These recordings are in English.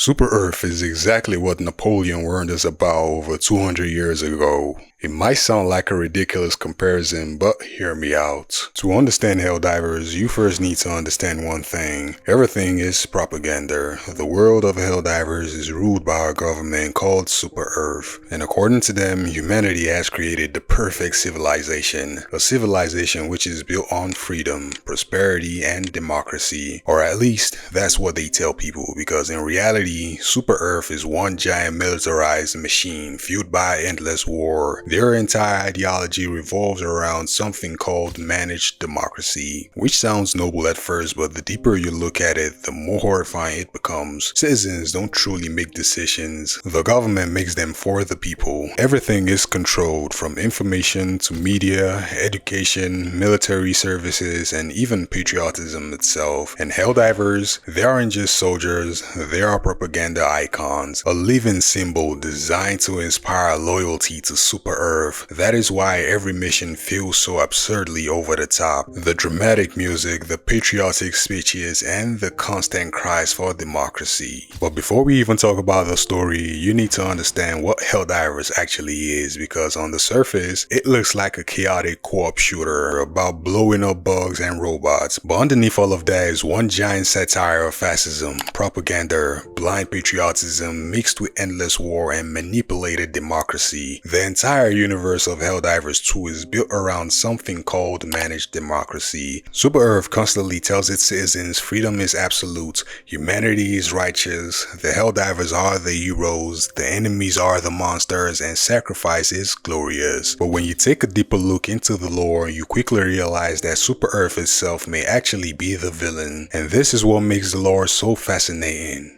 Super Earth is exactly what Napoleon warned us about over 200 years ago. It might sound like a ridiculous comparison, but hear me out. To understand Helldivers, you first need to understand one thing. Everything is propaganda. The world of Helldivers is ruled by a government called Super Earth, and according to them, humanity has created the perfect civilization. A civilization which is built on freedom, prosperity, and democracy. Or at least, that's what they tell people, because in reality, Super Earth is one giant militarized machine fueled by endless war. Their entire ideology revolves around something called managed democracy, which sounds noble at first, but the deeper you look at it, the more horrifying it becomes. Citizens don't truly make decisions. The government makes them for the people. Everything is controlled, from information to media, education, military services, and even patriotism itself. And Helldivers, they aren't just soldiers, they are propaganda icons, a living symbol designed to inspire loyalty to Super Earth. That is why every mission feels so absurdly over the top. The dramatic music, the patriotic speeches, and the constant cries for democracy. But before we even talk about the story, you need to understand what Helldivers actually is, because on the surface, it looks like a chaotic co-op shooter about blowing up bugs and robots. But underneath all of that is one giant satire of fascism, propaganda, blind patriotism mixed with endless war and manipulated democracy. The entire universe of Helldivers 2 is built around something called managed democracy. Super Earth constantly tells its citizens freedom is absolute, humanity is righteous, the Helldivers are the heroes, the enemies are the monsters, and sacrifice is glorious. But when you take a deeper look into the lore, you quickly realize that Super Earth itself may actually be the villain, and this is what makes the lore so fascinating.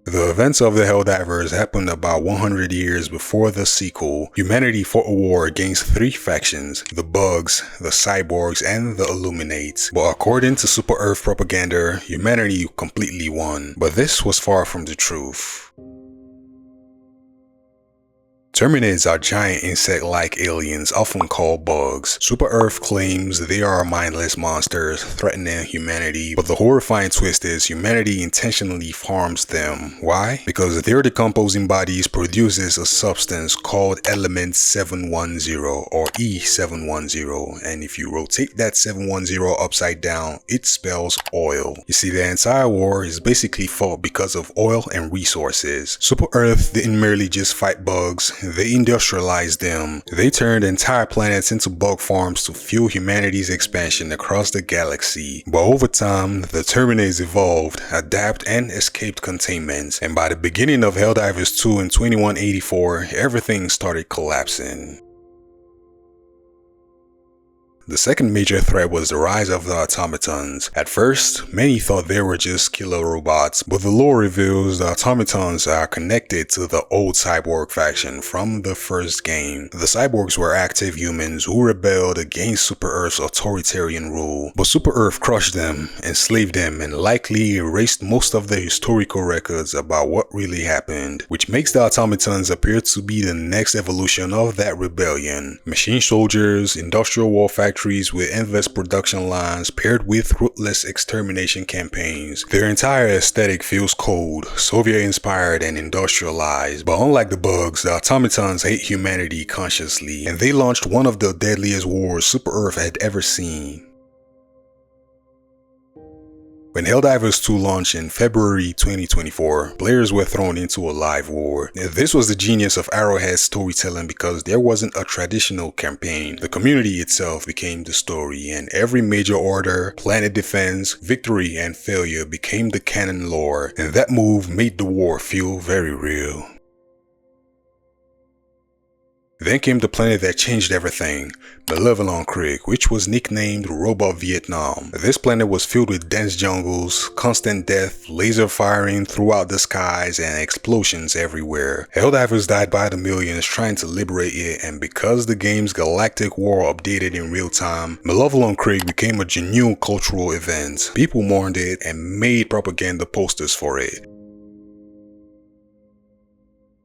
The events of the Helldivers happened about 100 years before the sequel. Humanity fought a war against three factions, the Bugs, the Cyborgs, and the Illuminates. But according to Super Earth propaganda, humanity completely won. But this was far from the truth. Terminids are giant insect-like aliens often called bugs. Super Earth claims they are mindless monsters threatening humanity, but the horrifying twist is humanity intentionally farms them. Why? Because their decomposing bodies produces a substance called element 710 or E710, and if you rotate that 710 upside down, it spells oil. You see, the entire war is basically fought because of oil and resources. Super Earth didn't merely just fight bugs, they industrialized them. They turned entire planets into bug farms to fuel humanity's expansion across the galaxy. But over time, the Terminids evolved, adapted, and escaped containment. And by the beginning of Helldivers 2 in 2184, everything started collapsing. The second major threat was the rise of the Automatons. At first, many thought they were just killer robots, but the lore reveals the Automatons are connected to the old Cyborg faction from the first game. The Cyborgs were active humans who rebelled against Super Earth's authoritarian rule, but Super Earth crushed them, enslaved them, and likely erased most of the historical records about what really happened, which makes the Automatons appear to be the next evolution of that rebellion. Machine soldiers, industrial war factories with endless production lines paired with ruthless extermination campaigns. Their entire aesthetic feels cold, Soviet-inspired, and industrialized. But unlike the bugs, the Automatons hate humanity consciously, and they launched one of the deadliest wars Super Earth had ever seen. When Helldivers 2 launched in February 2024, players were thrown into a live war. This was the genius of Arrowhead storytelling because there wasn't a traditional campaign. The community itself became the story, and every major order, planet defense, victory, and failure became the canon lore, and that move made the war feel very real. Then came the planet that changed everything, Malevelon, which was nicknamed Robot Vietnam. This planet was filled with dense jungles, constant death, laser firing throughout the skies, and explosions everywhere. Helldivers died by the millions trying to liberate it, and because the game's galactic war updated in real time, Malevelon became a genuine cultural event. People mourned it and made propaganda posters for it.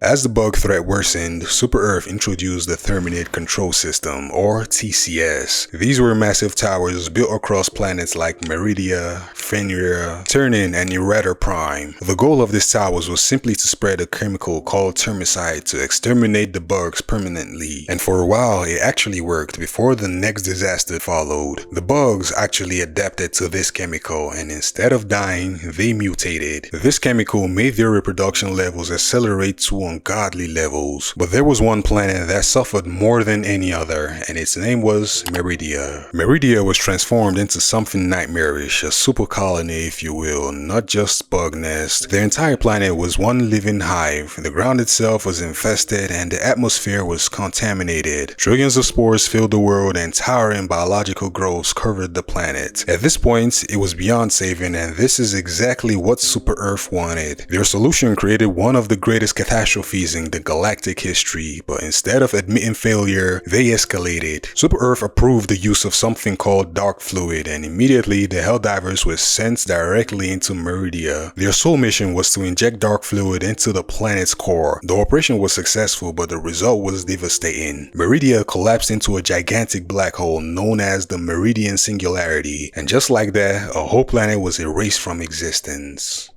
As the bug threat worsened, Super Earth introduced the Terminid Control System, or TCS. These were massive towers built across planets like Meridia, Fenrir, Turnin, and Urator Prime. The goal of these towers was simply to spread a chemical called termicide to exterminate the bugs permanently, and for a while it actually worked before the next disaster followed. The bugs actually adapted to this chemical, and instead of dying, they mutated. This chemical made their reproduction levels accelerate to ungodly levels, but there was one planet that suffered more than any other, and its name was Meridia. Meridia was transformed into something nightmarish, a super colony if you will, not just bug nest. The entire planet was one living hive. The ground itself was infested and the atmosphere was contaminated. Trillions of spores filled the world and towering biological growths covered the planet. At this point, it was beyond saving, and this is exactly what Super Earth wanted. Their solution created one of the greatest catastrophes in the galactic history, but instead of admitting failure, they escalated. Super Earth approved the use of something called dark fluid, and immediately the Helldivers were sent directly into Meridia. Their sole mission was to inject dark fluid into the planet's core. The operation was successful, but the result was devastating. Meridia collapsed into a gigantic black hole known as the Meridian Singularity, and just like that, a whole planet was erased from existence.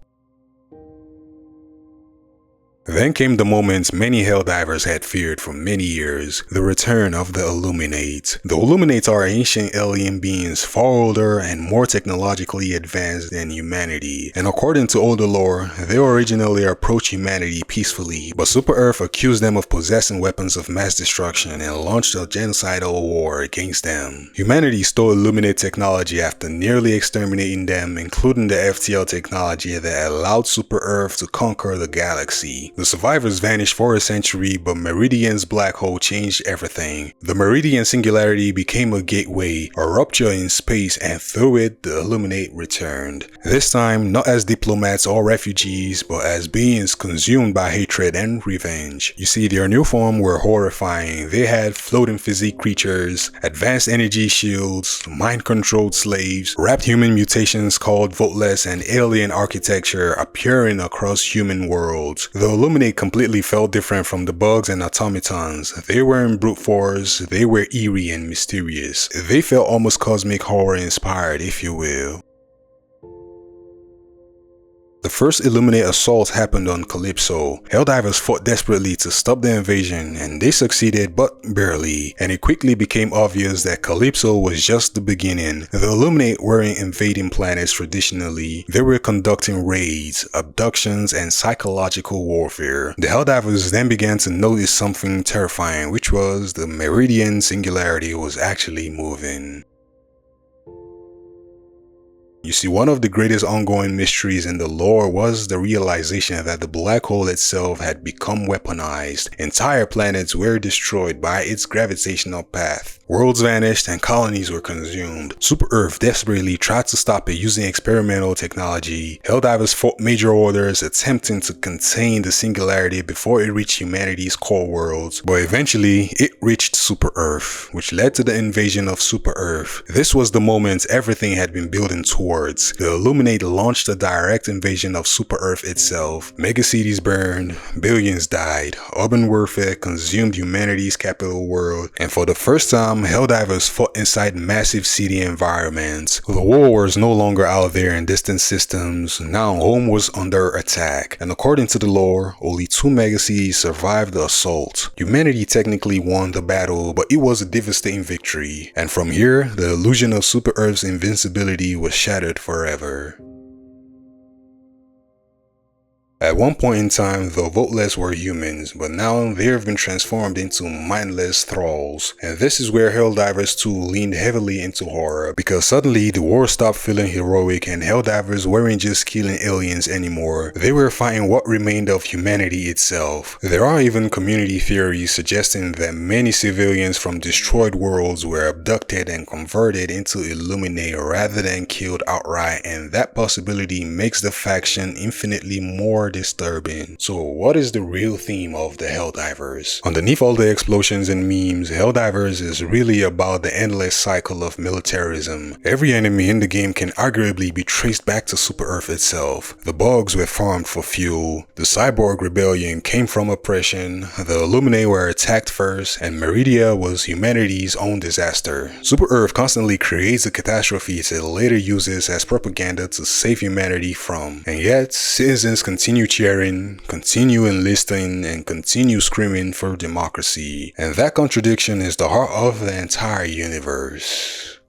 Then came the moment many Helldivers had feared for many years, the return of the Illuminate. The Illuminate are ancient alien beings far older and more technologically advanced than humanity, and according to older lore, they originally approached humanity peacefully, but Super Earth accused them of possessing weapons of mass destruction and launched a genocidal war against them. Humanity stole Illuminate technology after nearly exterminating them, including the FTL technology that allowed Super Earth to conquer the galaxy. The survivors vanished for a century, but Meridian's black hole changed everything. The Meridian Singularity became a gateway, a rupture in space, and through it, the Illuminate returned. This time, not as diplomats or refugees, but as beings consumed by hatred and revenge. You see, their new form were horrifying. They had floating physique creatures, advanced energy shields, mind-controlled slaves, wrapped human mutations called voteless, and alien architecture appearing across human worlds. The Illuminate completely felt different from the bugs and automatons. They weren't brute force, they were eerie and mysterious. They felt almost cosmic horror inspired, if you will. The first Illuminate assault happened on Calypso. Helldivers fought desperately to stop the invasion, and they succeeded, but barely. And it quickly became obvious that Calypso was just the beginning. The Illuminate weren't invading planets traditionally. They were conducting raids, abductions, and psychological warfare. The Helldivers then began to notice something terrifying, which was the Meridian Singularity was actually moving. You see, one of the greatest ongoing mysteries in the lore was the realization that the black hole itself had become weaponized. Entire planets were destroyed by its gravitational path. Worlds vanished and colonies were consumed. Super Earth desperately tried to stop it using experimental technology. Helldivers fought major orders attempting to contain the singularity before it reached humanity's core worlds, but eventually it reached Super Earth, which led to the invasion of Super Earth. This was the moment everything had been building towards. The Illuminate launched a direct invasion of Super Earth itself. Megacities burned, billions died, urban warfare consumed humanity's capital world, and for the first time, Helldivers fought inside massive city environments. The war was no longer out there in distant systems. Now home was under attack, and according to the lore, only 2 megacities survived the assault. Humanity technically won the battle, but it was a devastating victory, and from here, the illusion of Super Earth's invincibility was shattered forever. At one point in time, the voteless were humans, but now they have been transformed into mindless thralls. And this is where Helldivers 2 leaned heavily into horror, because suddenly the war stopped feeling heroic and Helldivers weren't just killing aliens anymore. They were fighting what remained of humanity itself. There are even community theories suggesting that many civilians from destroyed worlds were abducted and converted into Illuminate rather than killed outright, and that possibility makes the faction infinitely more are disturbing. So what is the real theme of the Helldivers? Underneath all the explosions and memes, Helldivers is really about the endless cycle of militarism. Every enemy in the game can arguably be traced back to Super Earth itself. The bugs were farmed for fuel, the cyborg rebellion came from oppression, the Illuminate were attacked first, and Meridia was humanity's own disaster. Super Earth constantly creates a catastrophe it later uses as propaganda to save humanity from. And yet, citizens continue cheering, continue enlisting, and continue screaming for democracy. And that contradiction is the heart of the entire universe.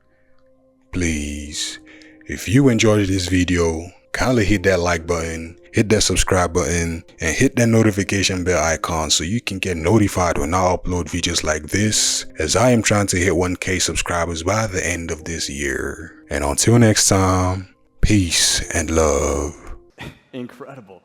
Please, if you enjoyed this video, kindly hit that like button, hit that subscribe button, and hit that notification bell icon so you can get notified when I upload videos like this, as I am trying to hit 1K subscribers by the end of this year. And until next time, peace and love. Incredible.